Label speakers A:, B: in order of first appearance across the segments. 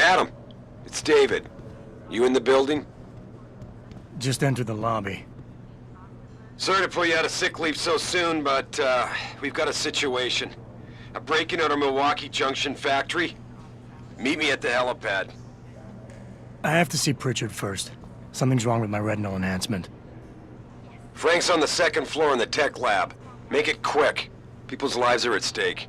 A: Adam, it's David. You in the building?
B: Just entered the lobby.
A: Sorry to pull you out of sick leave so soon, but we've got a situation. A break-in at our Milwaukee Junction factory. Meet me at the helipad.
B: I have to see Pritchard first. Something's wrong with my retinal enhancement.
A: Frank's on the second floor in the tech lab. Make it quick. People's lives are at stake.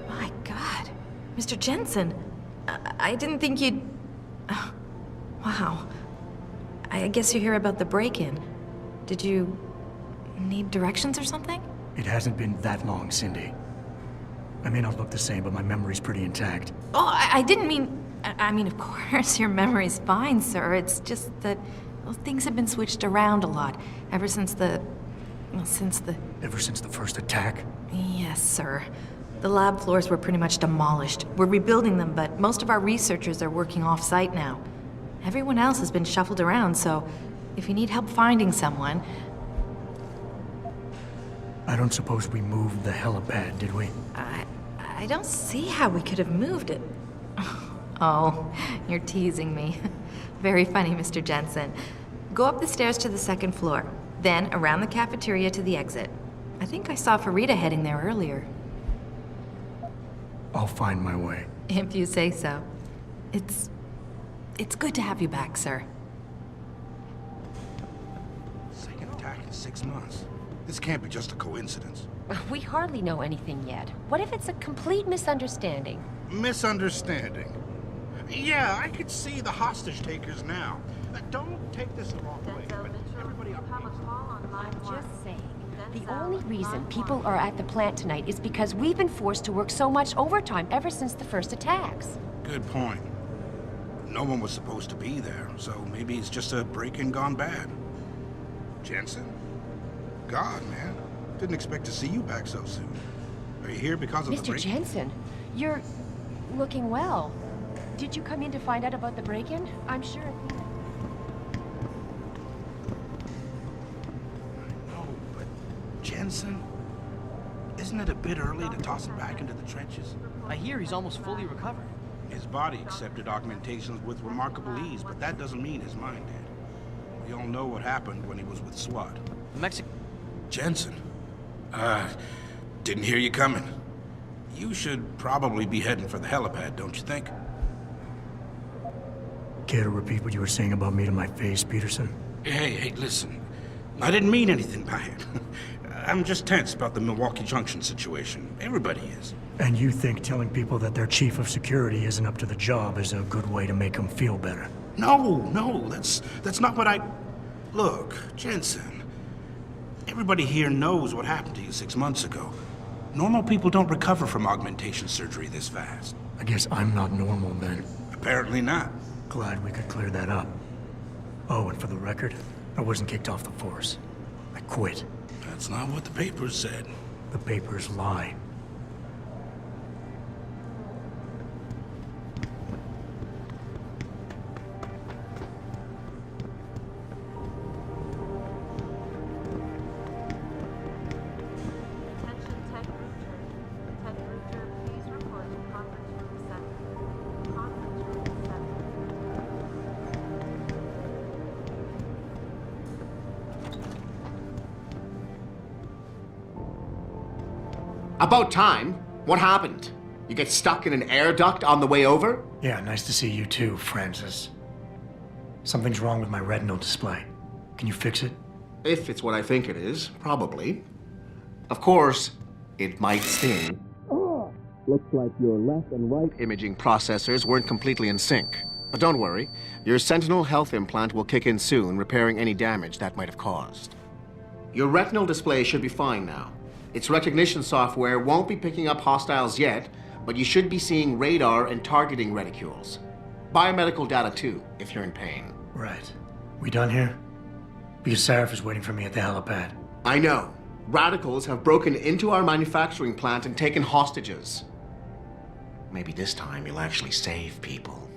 C: My God. Mr. Jensen. I didn't think you'd... Oh, wow. I guess you're here about the break-in. Did you need directions or something?
B: It hasn't been that long, Cindy. I may not look the same, but my memory's pretty intact.
C: Oh, I didn't mean... I mean, of course, your memory's fine, sir. It's just that, well, things have been switched around a lot ever since the...
B: Ever since the first attack?
C: Yes, sir. The lab floors were pretty much demolished. We're rebuilding them, but most of our researchers are working off-site now. Everyone else has been shuffled around, so if you need help finding someone...
B: I don't suppose we moved the helipad, did we?
C: I don't see how we could have moved it. Oh, you're teasing me. Very funny, Mr. Jensen. Go up the stairs to the second floor, then around the cafeteria to the exit. I think I saw Farida heading there earlier.
B: I'll find my way.
C: If you say so. It's good to have you back, sir.
D: Second attack in 6 months. This can't be just a coincidence.
E: We hardly know anything yet. What if it's a complete misunderstanding?
D: Misunderstanding? Yeah, I could see the hostage takers now. Don't take this the wrong way, but everybody up here.
E: I'm just saying. The only reason people are at the plant tonight is because we've been forced to work so much overtime ever since the first attacks.
D: Good point. No one was supposed to be there, so maybe it's just a break-in gone bad. Jensen? God, man. Didn't expect to see you back so soon. Are you here because of the
E: Mr.
D: break-in?
E: Jensen, you're looking well. Did you come in to find out about the break-in? I'm sure...
D: No, but Jensen? Isn't it a bit early to toss him back into the trenches?
F: I hear he's almost fully recovered.
D: His body accepted augmentations with remarkable ease, but that doesn't mean his mind did. We all know what happened when he was with SWAT.
F: The Mexican...
D: Jensen. Didn't hear you coming. You should probably be heading for the helipad, don't you think?
B: Care to repeat what you were saying about me to my face, Peterson?
D: Hey, listen. I didn't mean anything by it. I'm just tense about the Milwaukee Junction situation. Everybody is.
B: And you think telling people that their chief of security isn't up to the job is a good way to make them feel better?
D: No, that's not what I... Look, Jensen. Everybody here knows what happened to you 6 months ago. Normal people don't recover from augmentation surgery this fast.
B: I guess I'm not normal then.
D: Apparently not.
B: Glad we could clear that up. Oh, and for the record, I wasn't kicked off the force. I quit.
D: That's not what the papers said.
B: The papers lie.
G: About time. What happened? You get stuck in an air duct on the way over?
B: Yeah, nice to see you too, Francis. Something's wrong with my retinal display. Can you fix it?
G: If it's what I think it is, probably. Of course, it might sting. Looks like your left and right imaging processors weren't completely in sync. But don't worry, your Sentinel health implant will kick in soon, repairing any damage that might have caused. Your retinal display should be fine now. Its recognition software won't be picking up hostiles yet, but you should be seeing radar and targeting reticules. Biomedical data too, if you're in pain.
B: Right. We done here? Because Sarif is waiting for me at the helipad.
G: I know. Radicals have broken into our manufacturing plant and taken hostages. Maybe this time you'll actually save people.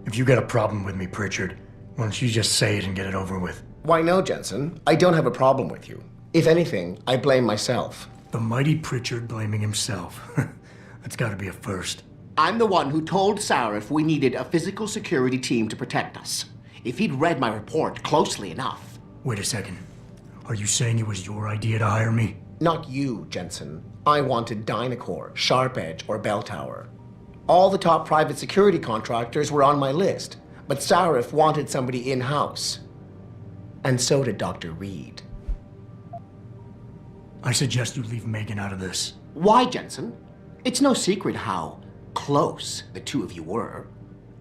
B: If you got a problem with me, Pritchard, why don't you just say it and get it over with?
G: Why no, Jensen? I don't have a problem with you. If anything, I blame myself.
B: The mighty Pritchard blaming himself. That's gotta be a first.
G: I'm the one who told Sarif we needed a physical security team to protect us. If he'd read my report closely enough.
B: Wait a second. Are you saying it was your idea to hire me?
G: Not you, Jensen. I wanted Dynacore, Sharp Edge, or Bell Tower. All the top private security contractors were on my list, but Sarif wanted somebody in-house. And so did Dr. Reed.
B: I suggest you leave Megan out of this.
G: Why, Jensen? It's no secret how close the two of you were.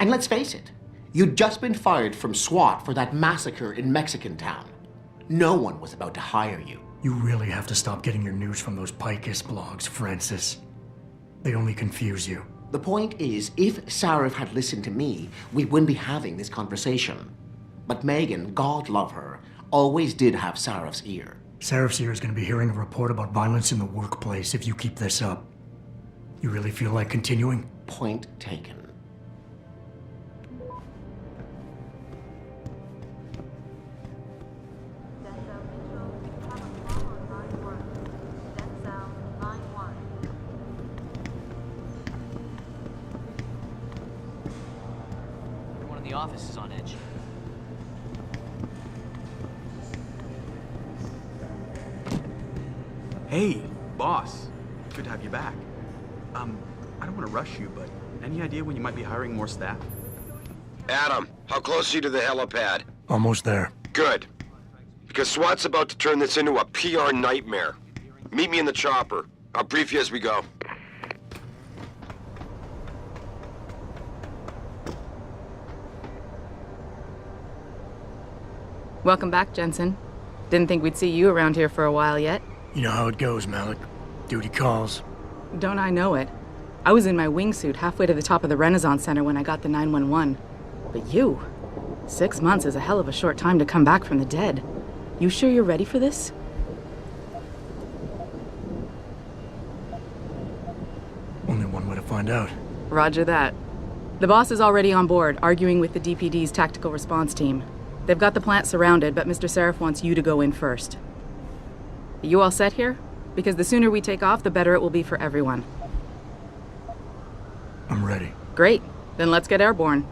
G: And let's face it, you'd just been fired from SWAT for that massacre in Mexican Town. No one was about to hire you.
B: You really have to stop getting your news from those Picus blogs, Francis. They only confuse you.
G: The point is, if Sarif had listened to me, we wouldn't be having this conversation. But Megan, God love her, always did have Sarif's ear.
B: Sarif's ear is going to be hearing a report about violence in the workplace if you keep this up. You really feel like continuing?
G: Point taken.
F: Everyone in the office is on edge.
H: Hey, boss. Good to have you back. I don't want to rush you, but any idea when you might be hiring more staff?
A: Adam, how close are you to the helipad?
B: Almost there.
A: Good. Because SWAT's about to turn this into a PR nightmare. Meet me in the chopper. I'll brief you as we go.
I: Welcome back, Jensen. Didn't think we'd see you around here for a while yet.
B: You know how it goes, Malik. Duty calls.
I: Don't I know it? I was in my wingsuit halfway to the top of the Renaissance Center when I got the 911. But you, 6 months is a hell of a short time to come back from the dead. You sure you're ready for this?
B: Only one way to find out.
I: Roger that. The boss is already on board, arguing with the DPD's tactical response team. They've got the plant surrounded, but Mr. Sarif wants you to go in first. Are you all set here? Because the sooner we take off, the better it will be for everyone.
B: I'm ready.
I: Great. Then let's get airborne.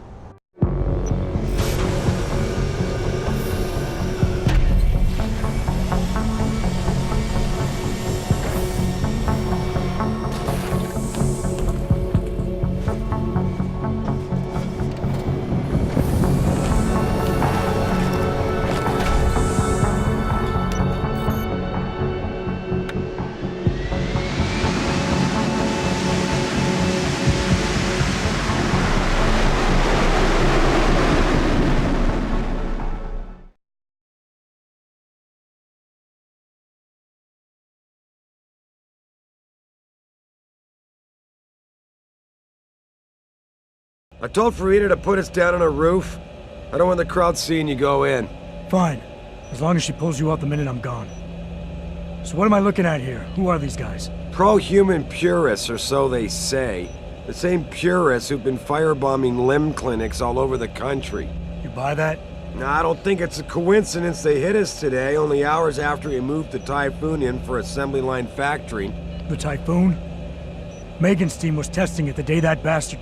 A: I told Farida to put us down on a roof. I don't want the crowd seeing you go in.
B: Fine. As long as she pulls you out the minute I'm gone. So what am I looking at here? Who are these guys?
A: Pro-human purists, or so they say. The same purists who've been firebombing limb clinics all over the country.
B: You buy that?
A: Now, I don't think it's a coincidence they hit us today, only hours after we moved the Typhoon in for assembly line factory.
B: The Typhoon? Megan's team was testing it the day that bastard...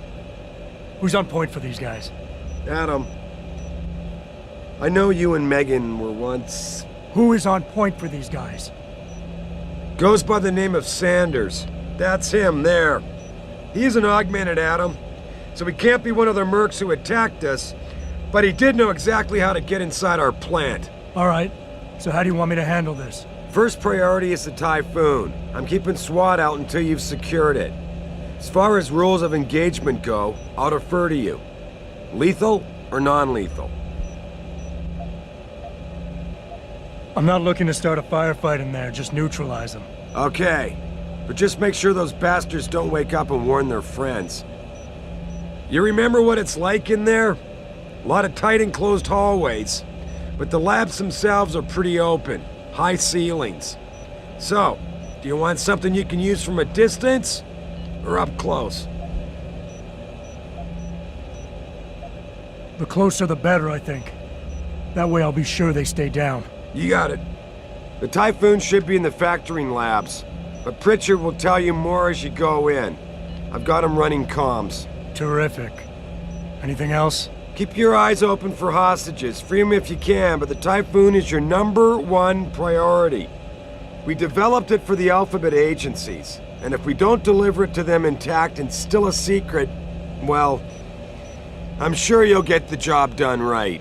B: Who's on point for these guys?
A: Adam, I know you and Megan were once...
B: Who is on point for these guys?
A: Goes by the name of Sanders. That's him, there. He's an augmented Adam, so he can't be one of the mercs who attacked us, but he did know exactly how to get inside our plant.
B: All right, so how do you want me to handle this?
A: First priority is the Typhoon. I'm keeping SWAT out until you've secured it. As far as rules of engagement go, I'll defer to you. Lethal or non-lethal?
B: I'm not looking to start a firefight in there, just neutralize them.
A: Okay, but just make sure those bastards don't wake up and warn their friends. You remember what it's like in there? A lot of tight enclosed hallways, but the labs themselves are pretty open, high ceilings. So, do you want something you can use from a distance? Or up close?
B: The closer the better, I think. That way I'll be sure they stay down.
A: You got it. The Typhoon should be in the factoring labs, but Pritchard will tell you more as you go in. I've got him running comms.
B: Terrific. Anything else?
A: Keep your eyes open for hostages. Free them if you can, but the Typhoon is your #1 priority. We developed it for the Alphabet agencies, and if we don't deliver it to them intact and still a secret, well, I'm sure you'll get the job done right.